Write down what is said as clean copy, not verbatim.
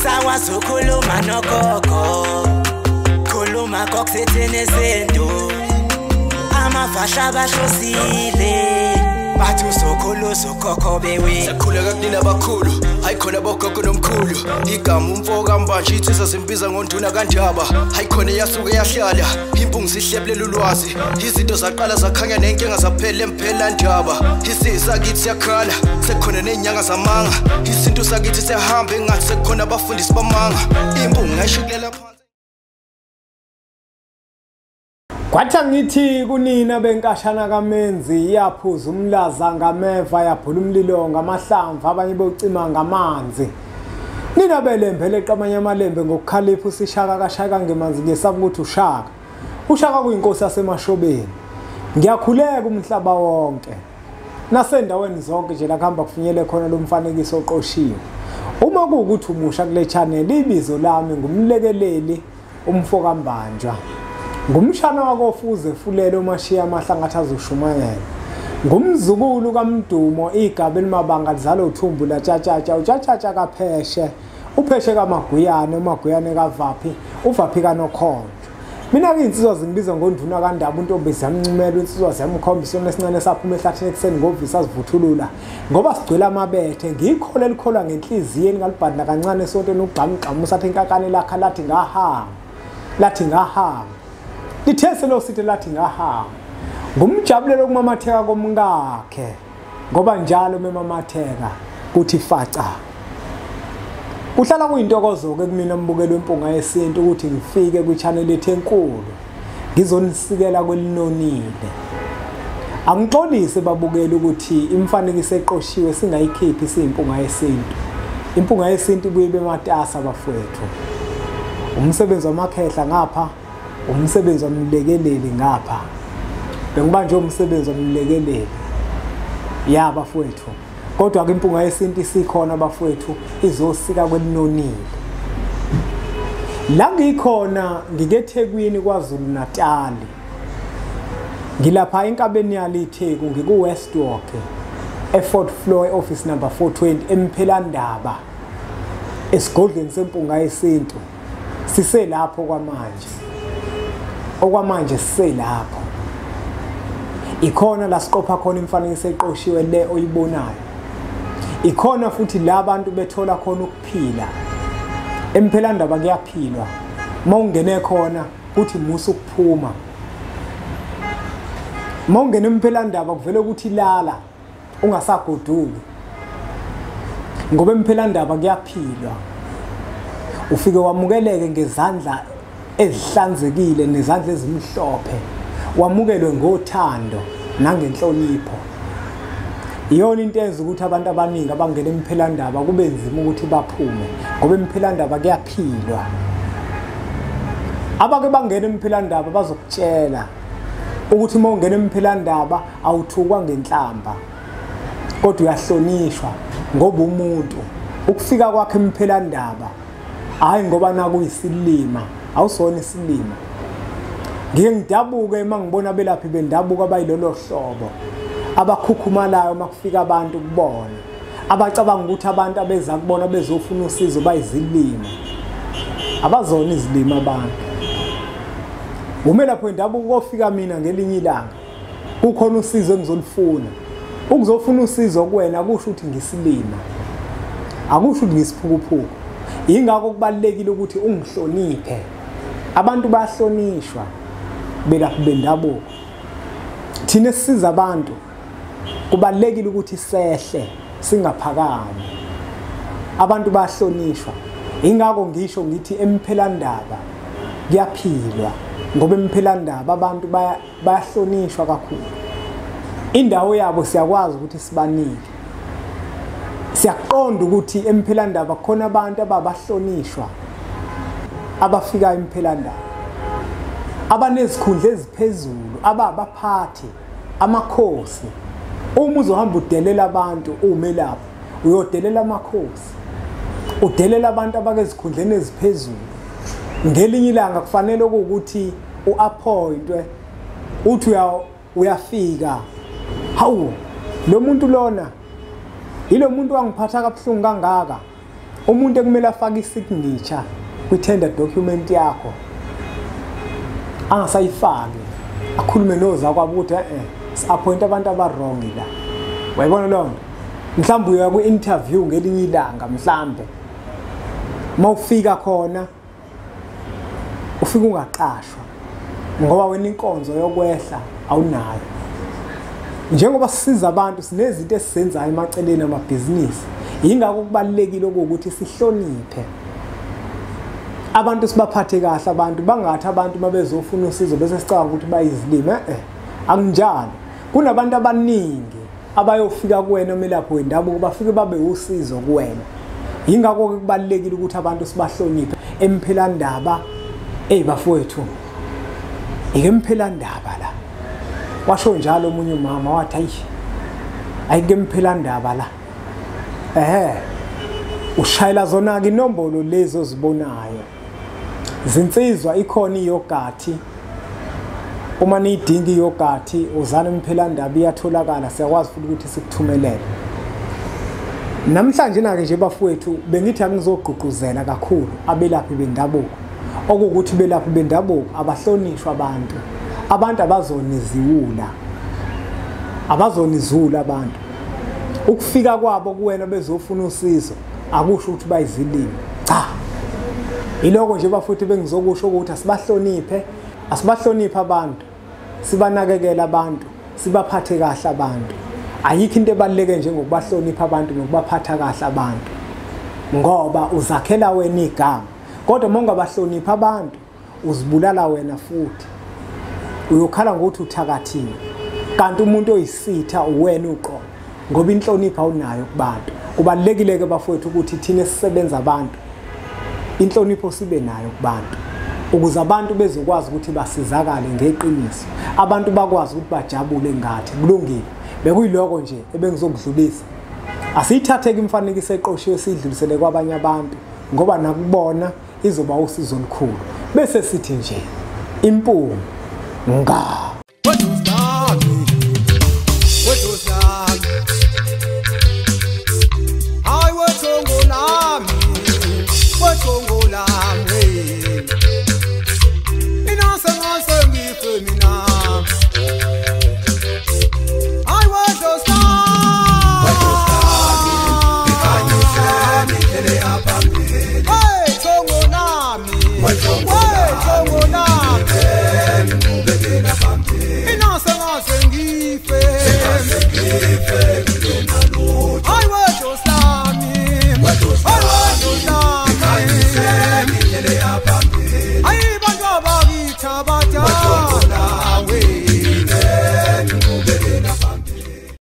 Usakwazi ukukhuluma nogogo, khuluma kokuthethene izinto, amavasha abahlosile bathi usokhuluza ukhokho bewe. Sakhuleka kunina abakhulu, hayi khona abogogo nomkhulu. Igama umfoka mbanje ithisa simbiza ngonduna kanjaba. Hayi khona yasuke yahlala, impungu sihlebelela ulwazi. Izinto zaqala zakhanya nenkinga zaphela emphela njaba. Isisa kithi siyakhala, sekhona nenyanga zamanga. Izinto sakithi siyahamba engathi sekhona abafundisi bamanga. Impungu ngayishikelela phansi. Kwathi ngithi kunina benkashana kaMenzi yaphuza umlaza ngameva yaphula umlilo ngamahlamvu abanye bocima ngamanzi. Nina belembele eqamanya amalembe ngokukhalipha usishaka kashaka ngemanzi ngesabu ukuthi ushaka. Ushaka kuyinkosi yasemashobeni. Ngiyakhuleka umhlaba wonke. Nasendaweni zonke nje la kuhamba kufinyele khona lo mfanekiso oqoshiwe. Uma kuwukuthi umusha kule channel ibizo lami ngumlekeleli umfoka mbanjwa. Ngumshana wakofuze fulele umashiya amahlangathi azushumayela. Ngumzukulu kaMdumo igaba elimabanga lizalo uthumbu la tshatatsha utshatshatsha kapheshe. Upheshe kaMaguyane, uMaguyane kaVaphi, uVaphi kaNokhonjo. Mina ke insizwa zingibiza ngonduna kaNdaba untombezi yamncumela insizwa ziyamkhombisa nesincane saphuma ehlathini ekseni ngovisa sivuthulula. Ngoba sigcwele amabethe ngikhole likholwa ngenhliziyo engalibhadla kancane sonke nokugqamgqama usathi inkakane lakha lathi ngahamba. Lathi ngahamba. Lithese lo sithi lathi ngahamba. Ngumjabulelo kumamatheka komngakhe ngoba njalo memamatheka kuthi faca. Uhlala kuyintokozo ke kumina mbukelo wempunga yesintu ukuthi ngifike kwi-channel ethu enkulu ngizonisikela kwelinonile. Angixolise babukela ukuthi imfanekiso eqoshiwe singayikhiphi siyimpunga yesintu. Impunga yesintu kuyibe matasa bafowethu. Umsebenzi wamakhehla ngapha, umsebenzi wamlekeleli ngapha. Bengiba nje umsebenzi wamlekeleli. Ya bafowethu. Kodwa ke impunga yesintu isikhona bafowethu izosika kwelinonile. La ngikhona ngikeThekwini kwaZulu Natal. Ngilapha enkabeni yaliTheku ngiku-West Walk e-4th floor office number 420 eMphelandaba esigodlweni sempunga yesintu. Siselapho kwamanje. Okwamanje siselapho. Ikhona la siqopha khona imfanekiso eqoshiwe le oyibonayo. Ikhona futhi la abantu bethola khona ukuphila. Emphelandaba kuyaphilwa. Mawungene khona kuthi musu ukuphuma. Mawungene emphelandaba kuvele ukuthi lala ungasagoduki. Ngoba emphelandaba kuyaphilwa. Ufike wamukeleke ngezandla ezihlanzekile nezandla ezimhlophe. Wamukelwe ngothando nangenhlonipho. Iyona into eyenza ukuthi abantu abaningi abangena emphelandaba kube nzima ukuthi baphume ngoba emphelandaba kuyaphilwa. Abake bangena emphelandaba bazokutshela ukuthi uma ungena emphelandaba awuthukwa ngenhlamba kodwa uyahlonishwa ngoba umuntu ukufika kwakhe emphelandaba hayi ngoba naku isilima awusona isilima. Ngike ngidabuke uma ngibona Belaphi bendabuko abayilolo hlobo abakhukhumalayo makufika abantu kubona abacabanga ukuthi abantu abeza kubona bezofuna usizo bayizilima abazona izilima abantu. Umelaphi wendabuko kofika mina ngelinye ilanga kukhona usizo engizolifuna. Ukuzofuna usizo kuwena akusho ukuthi ngisilima, akusho ukuthi ngisiphukuphuku. Ingakho kubalekile ukuthi ungihloniphe. Abantu bayahlonishwa Belaphi bendabuko. Thina sisiza abantu kubalekile ukuthi sehle singaphakami. Abantu bayahlonishwa. Ingakho ngisho ngithi emphelandaba kuyaphilwa ngoba emphelandaba abantu bayahlonishwa kakhulu. Indawo yabo siyakwazi ukuthi sibanike. Siyaqonda ukuthi emphelandaba khona abantu ababahlonishwa abafika emphelandaba. Abanezikhundla eziphezulu ababaphathi amakhosi. Uma uzohamba udelela abantu umelaphi uyodelela amakhosi. Udelela abantu abakezikhundleni eziphezulu. Ngelinye ilanga kufanele ukuthi uappointwe uthi uyafika. Hawu lo muntu lona ilo muntu wangiphatha kabuhlungu kangaka. umuntu ekumele afake isignature kwi-tender document yakho angasayifaki akhulume nozakwabo ukuthi si-appoint abantu abarong la. Wayibona loo nto? Mhlawumbe uya kwi-interview ngelinye ilanga mhlawumbe mawufika khona ufika ungaqashwa ngoba wena inkonzo yokwehla awunayo. Njengoba sisiza abantu sinezinto esizenzayo emaceleni amabhizinisi, yingakho kubalulekile ukuthi sihloniphe abantu, sibaphathe kahle abantu, bangathi abantu mabezofuna usizo bese sicabanga ukuthi bayizilima. Akunjalo. Kunabantu abaningi abayofika kuwena umelaphi wendabuko bafike babe usizo kuwena. Yingakho kubalulekile ukuthi abantu sibahloniphe. Emphelandaba bafowethu, ikemphelandaba la washo njalo omunye umama wathi ayike emphelandaba la ushayela zona-ke inombolo lezo ozibonayo. Zinsizwa ikhona iyogathi, uma niyidinga iyogathi uzana emphelandaba iyatholakala, siyakwazi futhi ukuthi sikuthumelele. Namhlanje na-ke nje bafowethu bengithi angizogqugquzela kakhulu abelaphi bendabuko, okuwukuthi belaphi bendabuko abahlonishwa abantu. Abantu abazonizula abantu. Ukufika kwabo kuwena bezofuna usizo akusho ukuthi bayizilima. Cha. Iloko nje bafowethu bengizokusho ukuthi asibahloniphe abantu, sibanakekele abantu, sibaphathe kahle abantu. Ayikho into ebaluleke njengokubahlonipha abantu nokubaphatha kahle abantu, ngoba uzakhela wena igama. Kodwa mongabahloniphi abantu uzibulala wena futhi, uyokhala ngokuthi uthakathiwe, kanti umuntu oyisitha uwena uqobo, ngoba inhlonipho awunayo kubantu. Kubalulekile-ke bafowethu ukuthi thina sisebenza abantu inhlonipho sibe nayo kubantu, ukuze abantu bezokwazi ukuthi basizakale ngeqiniso, abantu bakwazi ukuthi bajabule ngathi kulungile. Bekuyiloko nje ebengizokudlulisa. Asiyithatheke imfanekiso eqoshiwe sidlulisele kwabanye abantu, ngoba nakubona izoba usizo olukhulu. Bese sithi nje impunga nga